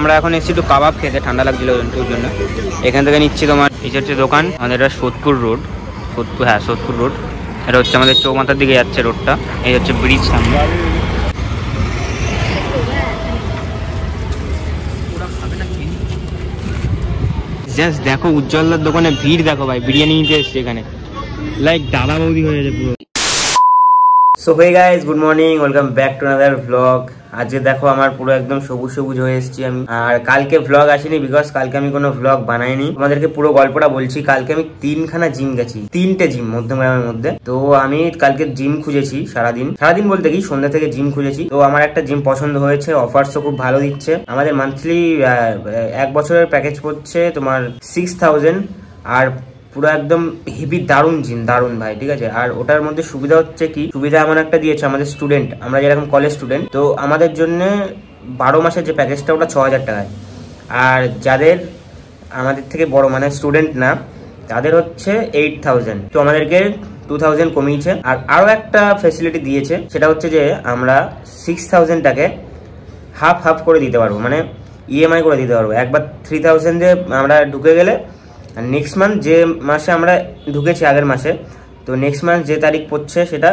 আমরা এখন এসেছি একটু কাবাব খেতে, ঠান্ডা লাগছিল ওর জন্য। এখান থেকে নিচ্ছি তোমার এই হচ্ছে দোকান, আমাদের এটা সোদপুর রোড, সোদপুর রোড। এটা হচ্ছে আমাদের চৌমাথার দিকে যাচ্ছে রোডটা, এই হচ্ছে ব্রিজ সামনে। জাস্ট দেখো উজ্জ্বলদার দোকানে ভিড় দেখো ভাই, বিরিয়ানি নিতে এসছে এখানে, লাইক দাদা বৌদি হয়ে যাবে পুরো। So hey guys, good morning, welcome back to another vlog. আজকে দেখো আমার পুরো একদম সবুজ সবুজ হয়ে এসেছি আমি। আর কালকে ভ্লগ আসেনি বিকজ কালকে আমি কোনো ভ্লগ বানাইনি। তোমাদেরকে পুরো গল্পটা বলছি। কালকে আমি 3খানা জিম গেছি, 3টে জিম মধ্যমগ্রামের মধ্যে। তো আমি কালকে জিম খুঁজেছি সারাদিন বলতে কি সন্ধ্যা থেকে জিম খুঁজেছি। তো আমার একটা জিম পছন্দ হয়েছে, অফারসও খুব ভালো দিচ্ছে। আমাদের মান্থলি 1 বছরের প্যাকেজ পড়ছে তোমার 6000। আর পুরো একদম হেভি দারুণ জিম, দারুণ ভাই, ঠিক আছে। আর ওটার মধ্যে সুবিধা হচ্ছে কি, সুবিধা এমন একটা দিয়েছে আমাদের স্টুডেন্ট, আমরা যেরকম কলেজ স্টুডেন্ট, তো আমাদের জন্য 12 মাসের যে প্যাকেজটা ওটা 6000 টাকায়। আর যাদের আমাদের থেকে বড় মানে স্টুডেন্ট না, তাদের হচ্ছে 8000। তো আমাদেরকে 2000 কমিয়েছে। আর আরও একটা ফেসিলিটি দিয়েছে, সেটা হচ্ছে যে আমরা 6000টাকে হাফ করে দিতে পারবো, মানে ইএমআই করে দিতে পারবো। একবার 3000 দিয়ে আমরা ঢুকে গেলে, আর নেক্সট মান্থ যে মাসে আমরা ঢুকেছি আগের মাসে, তো নেক্সট মান্থ যে তারিখ পড়ছে সেটা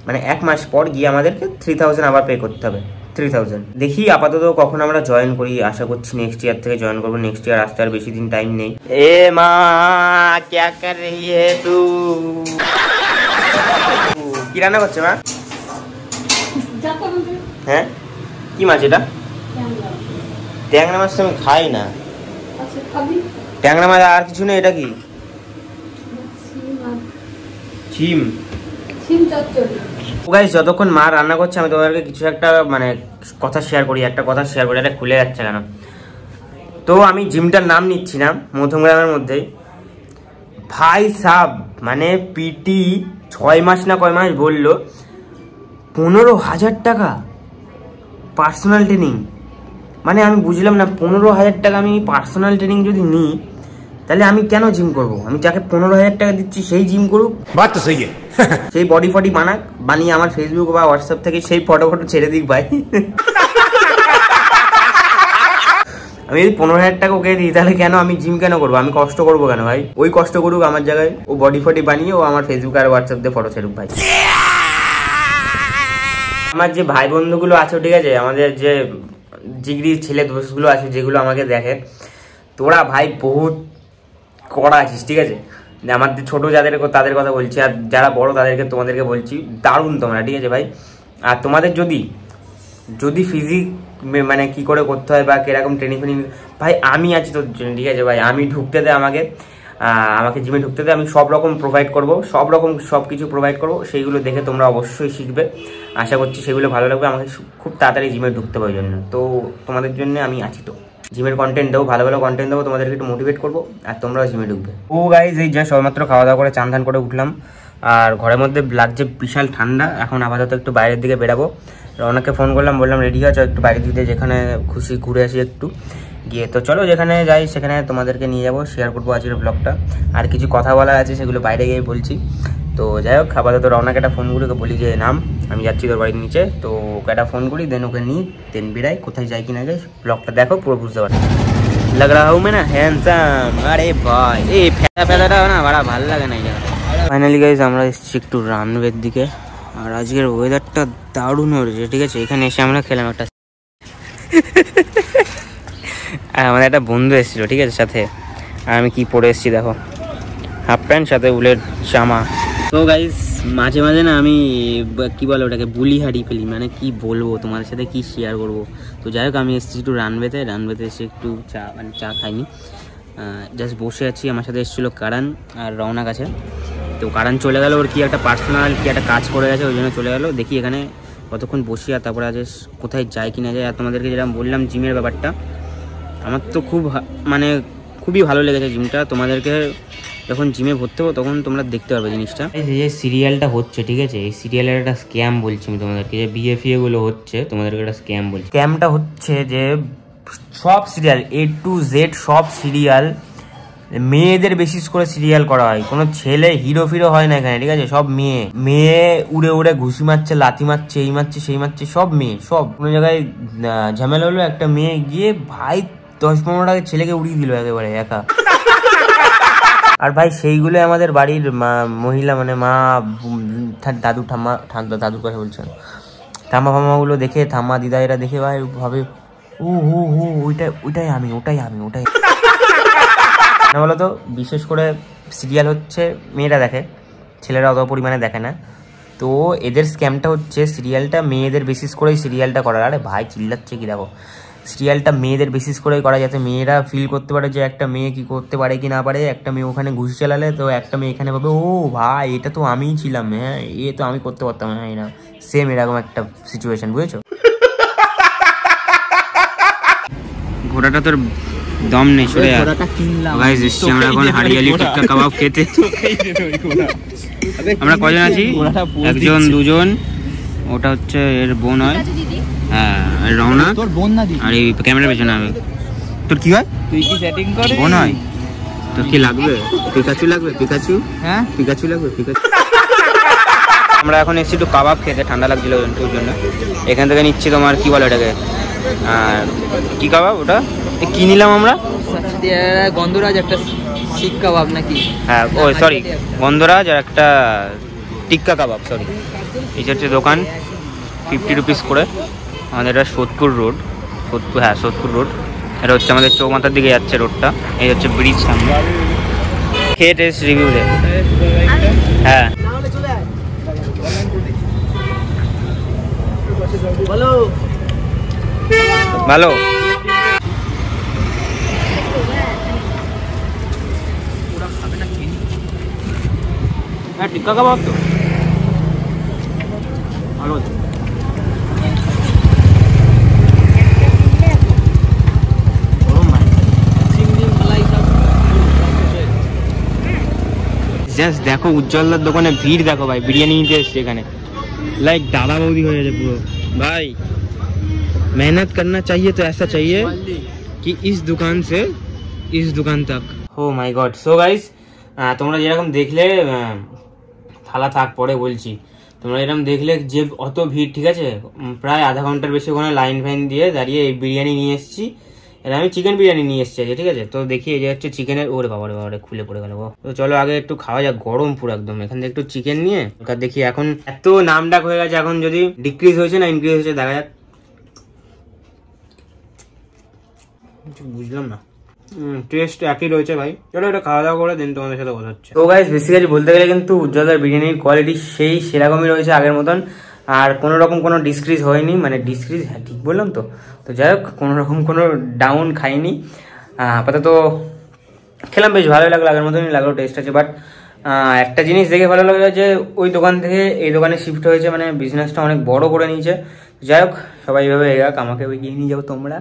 মানে 1 মাস পর গিয়ে আমাদেরকে 3000 আবার পে করতে হবে। 3000 দেখি আপাতত কখন আমরা জয়েন করি, আশা করছি নেক্সট ইয়ার থেকে জয়েন করবো। নেক্সট ইয়ার আসতে আর বেশি দিন টাইম নেই। এ মা ক্যা কর রহি হে তু? কি রান্না করছে মা? হ্যাঁ, কি মাছ এটা? ট্যাংরা মাছ তো আমি খাই না। ট্যাংরা মাছ আর কিছু নেই, এটা কি? শিম গাইস, যতক্ষণ মা রান্না করছে আমি তোমাদেরকে কিছু একটা মানে কথা শেয়ার করি, এটা খুলে যাচ্ছে কেন। তো আমি জিমটার নাম নিচ্ছি না, মধ্যমগ্রামের মধ্যেই ভাই সাব, মানে পিটি 6 মাস না কয় মাস বললো 15,000 টাকা পার্সোনাল ট্রেনিং। মানে আমি বুঝলাম না, 15,000 টাকা আমি পার্সোনাল ট্রেনিং যদি নিই, তাহলে আমি কেন জিম করব? আমি যাকে 15,000 টাকা দিচ্ছি সেই জিম করুক, বাত তো সহি সেই বডি ফডি বানাক, বানিয়ে আমার ফেসবুক বা হোয়াটসঅ্যাপ থেকে সেই ফটো ছেড়ে দিক ভাই। আমি যদি 15,000 টাকা ওকে দিই, তাহলে কেন আমি জিম কেন করবো? আমি কষ্ট করবো কেন ভাই? ওই কষ্ট করুক আমার জায়গায়, ও বডি ফডি বানিয়ে ও আমার ফেসবুক আর হোয়াটসঅ্যাপ দিয়ে ফটো ছেড়ুক ভাই। আমার যে ভাই বন্ধুগুলো আছে, ঠিক আছে, আমাদের যে জিগরি ছেলে দোষগুলো আছে যেগুলো আমাকে দেখে, তোরা ভাই বহুত কড়া আছিস, ঠিক আছে। আমাদের ছোট যাদের তাদের কথা বলছি, আর যারা বড় তোমাদেরকে বলছি, দারুণ তোমরা, ঠিক আছে ভাই। আর তোমাদের যদি ফিজিক মানে কি করে করতে হয় বা কিরকম ট্রেনিং ভাই, আমি আছি তোর জন্য, ঠিক আছে ভাই। আমি ঢুকতে দে আমাকে জিমে ঢুকতে দে, আমি সব রকম প্রোভাইড করবো, সব কিছু প্রোভাইড করবো। সেইগুলো দেখে তোমরা অবশ্যই শিখবে, আশা করছি সেগুলো ভালো লাগবে। আমাকে খুব তাড়াতাড়ি জিমে ঢুকতে হবে জন্য, তো তোমাদের জন্য আমি আছি। তো জিমের কন্টেন্ট দেবো, ভালো কন্টেন্ট দেবো, তোমাদেরকে একটু মোটিভেট করবো, আর তোমরাও জিমে ঢুকবে। ও গাইজ, এই যা সবেমাত্র খাওয়া দাওয়া করে চান করে উঠলাম, আর ঘরের মধ্যে লাগছে বিশাল ঠান্ডা। এখন আপাতত একটু বাইরের দিকে বেরাবো। রওনাকে ফোন করলাম, বললাম রেডি আছো, একটু বাইরে দিতে যেখানে খুশি ঘুরে আসি একটু গিয়ে। তো চলো, যেখানে যাই সেখানে তোমাদেরকে নিয়ে যাবো, শেয়ার করবো আজকের ব্লগটা। আর কিছু কথা বলার আছে, সেগুলো বাইরে গিয়ে বলছি। তো যাই হোক, আপাতত রওনাকে একটা ফোন করি, ওকে বলি যে নাম, আমি যাচ্ছি তোর বাড়ির নিচে। তো ওকে একটা ফোন করি, দেন ওকে নিই, দেন বেরাই। কোথায় যাই কি না যাই ব্লগটা দেখো, পুরো বুঝতে পারছি। লাগ রা হুঁ मैं ना হ্যান্ডসাম। আরে ভাই, এই ফেদাটা না বড় ভালো লাগে না এই জায়গা। ফাইনালি গাইস, আমরা এসেছি একটু রানওয়ের দিকে, আর আজকের ওয়েদারটা দারুণ হয়েছে, ঠিক আছে। এখানে এসে আমরা খেলাম একটা আর আমাদের একটা বন্ধু এসেছিলো, ঠিক আছে, সাথে। আর আমি কি পরে এসেছি দেখো, হাফ প্যান্ট সাথে উলের জামা। তো গাইস, মাঝে মাঝে না আমি কি বলে ওটাকে বুলি হারিয়ে ফেলি, মানে কি বলবো তোমাদের সাথে, কি শেয়ার করবো। তো যাই হোক, আমি এসেছি একটু রানওয়েতে এসে একটু চা খাইনি, জাস্ট বসে আছি। আমার সাথে এসেছিলো কারণ আর রওনা কাছে। তো কারণ চলে গেল, ওর কি একটা পার্সোনাল কি একটা কাজ করে গেছে, ওই জন্য চলে গেলো। দেখি এখানে কতক্ষণ বসি, আর তারপরে আজ কোথায় যায় কি না যায়। আর তোমাদেরকে যেটা বললাম জিমের ব্যাপারটা, আমার তো খুবই ভালো লেগেছে জিমটা। তোমাদেরকে যখন জিমে ভর্তি হবো তখন তোমরা দেখতে পারবে জিনিসটা। এই যে সিরিয়ালটা হচ্ছে, ঠিক আছে, এই সিরিয়ালের একটা স্ক্যাম বলছি আমি তোমাদেরকে, যে বিএফএ গুলো হচ্ছে, তোমাদেরকে একটা স্ক্যাম বলছি। স্ক্যামটা হচ্ছে যে সব সিরিয়াল A to Z সব সিরিয়াল মেয়েদের বেসিস করে সিরিয়াল করা হয়, কোনো ছেলে হিরো ফিরো হয় না এখানে, ঠিক আছে? সব মেয়ে মেয়ে উড়ে উড়ে ঘুষি মারছে, লাথি মারছে, এই মারছে সেই মারছে, সব মেয়ে। সব কোনো জায়গায় ঝামেলা হলো, একটা মেয়ে গিয়ে ভাই 10-15টাকে ছেলেকে উড়িয়ে দিল একেবারে একা। আর ভাই সেইগুলো আমাদের বাড়ির মহিলা মানে মা, দাদু, ঠাম্মা, দাদুর কথা বলছেন, ঠাম্মা ফাম্মাগুলো দেখে, ঠাম্মা দিদা এরা দেখে ভাই ভাবে ওইটাই আমি না বলতো। বিশেষ করে সিরিয়াল হচ্ছে মেয়েরা দেখে, ছেলেরা অত পরিমাণে দেখে না। তো এদের স্ক্যামটা হচ্ছে সিরিয়ালটা মেয়েদের বেসিস করেই সিরিয়ালটা করার। আরে ভাই চিল্লাচ্ছে কি দেখো, সিরিয়ালটা মেয়েদের বেসিস করেই করা, যাতে মেয়েরা ফিল করতে পারে যে একটা মেয়ে কি করতে পারে কি না পারে। একটা মেয়ে ওখানে ঘুষি চালালে তো একটা মেয়ে এখানে ভাবে ও ভাই এটা তো আমিই ছিলাম, হ্যাঁ এ তো আমি করতে পারতাম, হ্যাঁ না সেম এরকম একটা সিচুয়েশন, বুঝেছো? ঘোড়াটা তোর দম নেই, সরে যা। গাইস এসছি আমরা এখন হারিয়ালি টিক্কা কাবাব খেতে। আমরা কজন আছি? একজন, দুজন, ওটা হচ্ছে এর বোন হয়, হ্যাঁ রওনা, তোর বোন না? আর এই ক্যামেরার পেছনে আমি। তোর কি হয়? তুই কি সেটিং করে? বোন হয়। তোর কি লাগবে? পিকাচু লাগবে? পিকাচু? হ্যাঁ পিকাচু লাগবে, পিকাচু। আমরা এখন এসেছি একটু কাবাব খেতে, ঠান্ডা লাগছিল ওর জন্য। এখান থেকে নিচ্ছি তোমার কি বলে এটাকে, কি কাবাব ওটা কি নিলাম আমরা? গন্ধরাজ একটা শিক কাবাব নাকি? হ্যাঁ ও সরি গন্ধরাজ, আর একটা টিক্কা কাবাব, সরি। এই হচ্ছে দোকান, 50 রুপিস করে। আমাদের এটা সোদপুর রোড, হ্যাঁ সোদপুর রোড। এটা হচ্ছে আমাদের চৌমাথার দিকে যাচ্ছে রোডটা। এই হচ্ছে ব্রিজ সামনে। খেয়ে টেস্ট রিভিউ দে। হ্যাঁ ভালো। হ্যাঁ টিক্কা কাবাব তো ভালো। জাস্ট দেখো উজ্জ্বলদার দোকানে ভিড় দেখো ভাই, বিরিয়ানি নিতে এসছে এখানে। লাইক দাদা বৌদি হয়ে গেছে পুরো ভাই। मेहनत करना चाहिए तो ऐसा चाहिए कि इस दुकान से इस दुकान तक। हो माय गॉड। सो गाइस তোমরা যেরকম দেখলে, থালা থাক পরে বলছি, তোমরা এরকম দেখলে যে অত ভিড়, ঠিক আছে? প্রায় আধা ঘন্টার বেশি ওখানে লাইন ফাইন দিয়ে দাঁড়িয়ে এই বিরিয়ানি নিয়ে এসেছি। এটা আমি চিকেন বিরিয়ানি নিয়ে এসেছি, ঠিক আছে? তো দেখি এই যে হচ্ছে চিকেনের, ওরে বাবারে বাবারে খুলে পড়ে গেল। তো চলো আগে একটু খাওয়া যাক, গরম পুরো একদম। এখান থেকে একটু চিকেন নিয়ে দেখি এখন এত নাম ডাক হয়ে গেছে, এখন যদি ডিক্রিজ হয়েছে না ইনক্রিজ হয়েছে দেখা যাক। বুঝলাম না, টেস্ট একই রয়েছে ভাই। চলো এটা খাওয়া দাওয়া করে দেন তোমাদের সাথে কথা হচ্ছে। তো গাইস বেসিক্যালি বলতে গেলে কিন্তু উজ্জ্বলদার বিরিয়ানির কোয়ালিটি সেই সেরকমই রয়েছে আগের মতন, আর কোনো রকম কোনো ডিসক্রিজ হয়নি, মানে ডিসক্রিজ, হ্যাঁ ঠিক বললাম তো। তো যাই হোক কোনো রকম কোনো ডাউন খাইনি। আপাতত খেলাম, বেশ ভালোই লাগলো, আগের মতনই লাগলো, টেস্ট আছে। বাট একটা জিনিস দেখে ভালো লাগলো যে ওই দোকান থেকে এই দোকানে শিফট হয়েছে, মানে বিজনেসটা অনেক বড় করে নিয়েছে। যাই হোক সবাই এইভাবে এগাক, আমাকে এগিয়ে নিয়ে যাও তোমরা।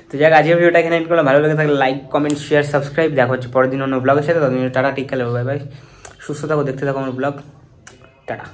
তো যাই হোক আজকের ভিডিওটা এখানে এন্ড করলাম। ভালো লেগে থাকলে লাইক কমেন্ট শেয়ার সাবস্ক্রাইব। দেখা হচ্ছে পরের দিন অন্য ব্লগের সাথে। ততদিন টাটা, টিক খেলে বাই বাই, সুস্থ থাকো, দেখতে থাকো আমার ব্লগ, টাটা।